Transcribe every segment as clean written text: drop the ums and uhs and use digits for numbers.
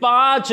5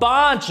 5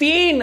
3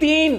3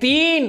3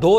2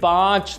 5